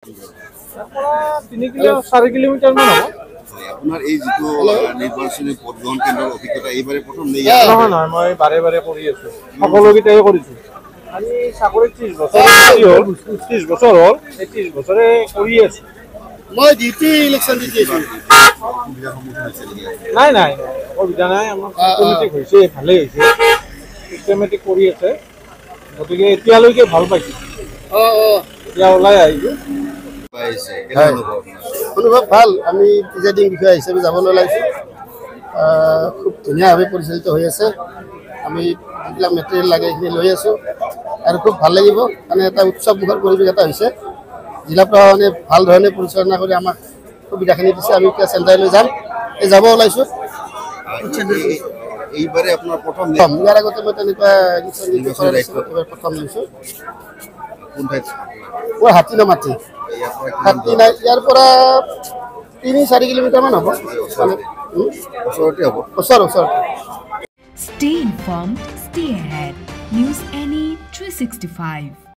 তিনি kilo 4 kilometre মান হ'ব। আপোনাৰ এই যিটো নিৰ্বাচনী ভোট গ্ৰহণ কেন্দ্ৰৰ অভিজ্ঞতা এইবাৰে প্ৰথম নেই? নহয় মই বাৰে বাৰে কৰি আছো, সকলোকেইটাই কৰিছো। আমি চাকৰি 30 বছৰ হ'ল, 30 বছৰ হ'ল, 30 বছৰে কৰি আছো। মই ডিউটি ইলেকশ্যন দি আছো। নাই অসুবিধা নাই, আমাৰ চিষ্টেমেটিক হৈছে, ভালেই হৈছে, চিষ্টেমেটিক কৰি আছে। গতিকে এতিয়ালৈকে ভাল পাইছোঁ। এতিয়া ওলাই আহিছোঁ। অনুভৱ ভাল। আমি প্ৰিজাইডিং বিষয়া হিচাপে যাবলৈ ওলাইছোঁ। খুব ধুনীয়াভাৱে পৰিচালিত হৈ আছে। আমি যিবিলাক মেটেৰিয়েল লাগে সেইখিনি লৈ আছোঁ আৰু খুব ভাল লাগিব। মানে এটা উৎসৱমুখৰ পৰিৱেশ এটা হৈছে। জিলা প্ৰশাসনে ভাল ধৰণে পৰিচালনা কৰি আমাক সুবিধাখিনি দিছে। আমি এতিয়া চেণ্টাৰলৈ যাম, যাব ওলাইছোঁ। এইবাৰে আপোনাৰ প্ৰথম? ইয়াৰ আগতে মই তেনেকুৱা এইবাৰ প্ৰথম লৈছোঁ। মই হাতী নামাতি ইয়াৰ পৰা 3-4 কিলোমিটাৰ মান হ'ব। ওচৰতে হ'ব। ওচৰতে। Stay informed, stay ahead. News NE 365.